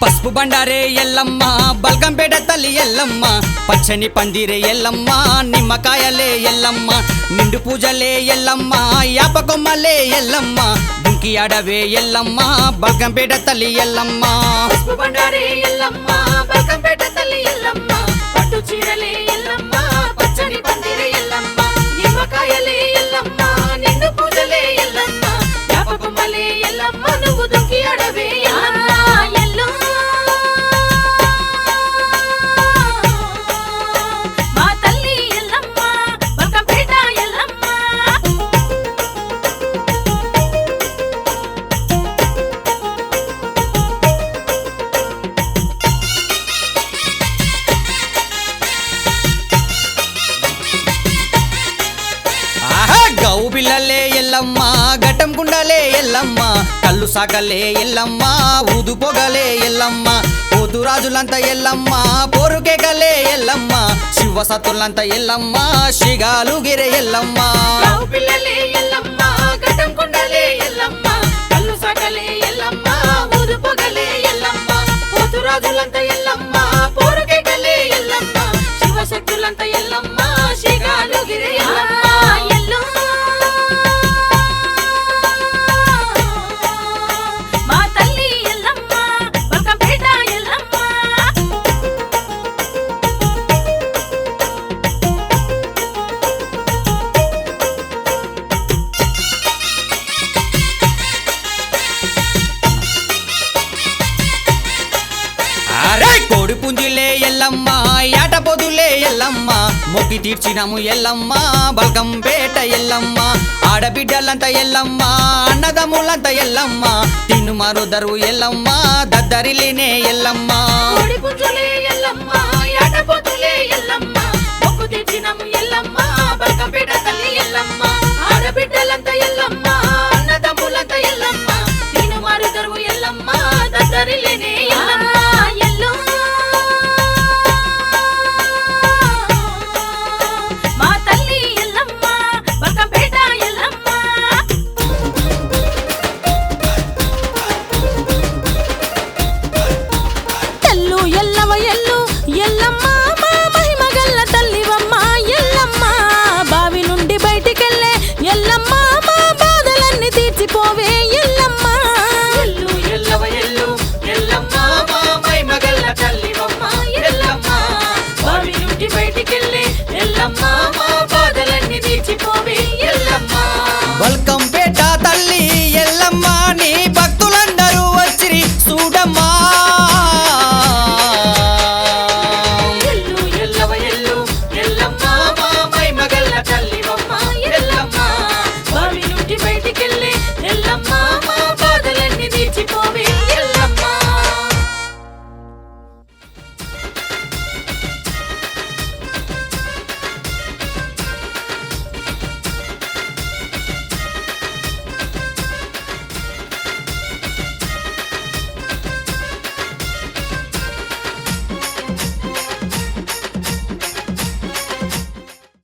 పసుపు బండారే ఎల్లమ్మ బల్కంపేట తల్లి ఎల్లమ్మ పచ్చని పందిరే ఎల్లమ్మ నిమ్మకాయలే ఎల్లమ్మ నిండు పూజలే ఎల్లమ్మ యాపకొమ్మలే ఎల్లమ్మ దుంకి అడవే ఎల్లమ్మ బల్కంపేట తల్లి ఎల్లమ్మ పసుపు బండారే ఎల్లమ్మ బల్కంపేట తల్లి ఎల్లమ్మ పట్టు చీరలే ఎల్లమ్మ పచ్చని పందిరే ఎల్లమ్మ నిమ్మకాయలే ఎల్లమ్మ నిండు పూజలే ఎల్లమ్మ యాపకొమ్మలే ఎల్లమ్మ నువ్వు దుంకి అడవే ఎల్లమ్మ మా తల్లి ఎల్లమ్మ బల్కంపేట ఎల్లమ్మ గౌ పిల్లలే ఎల్లమ్మ ఘట్టం గుండలే ఎల్లమ్మ కళ్ళు సాకలే ఎల్లమ్మ ఊదు పొగలే ఎల్లమ్మ పోతురాజులంతా ఎల్లమ్మ పోరుకేకలే ఎల్లమ్మ శివ సత్తులంతా ఎల్లమ్మ శిగాలు గిరే ఎల్లమ్మ గౌ పిల్లలే ఎల్లమ్మ ఘట్టం గుండలే ఎల్లమ్మ కళ్ళు సాకలే ఎల్లమ్మ ఊదు పొగలే ఎల్లమ్మ పోతురాజులంతా ఎల్లమ్మ పోరుకేకలే ఎల్లమ్మ శివ శక్తులంతా ఎల్లమ్మ శిగాలు గిరే ఎల్లమ్మ మా తల్లి ఎల్లమ్మ బల్కంపేట ఎల్లమ్మ అరే కోడి పుంజిలే ఎల్లమ్మ యాట పొదులే ఎల్లమ్మ మొక్కి తీర్చినము ఎల్లమ్మ బల్కంపేట ఎల్లమ్మ ఆడబిడ్డలంతా ఎల్లమ్మ అన్నదమ్ములంతా ఎల్లమ్మ తిన్ను మరుదరు ఎల్లమ్మ దద్దరిలేనే ఎల్లమ్మ కోడి పుంజులే ఎల్లమ్మ యాటపోతులే ఎల్లమ్మ మొక్కు తెచ్చినము ఎల్లమ్మ బల్కంపేట తల్లి ఎల్లమ్మ ఆడబిడ్డలంతా ఎల్లమ్మ అన్నదమ్ములంతా ఎల్లమ్మ తిను మారుదరు ఎల్లమ్మ దద్దరిలేనే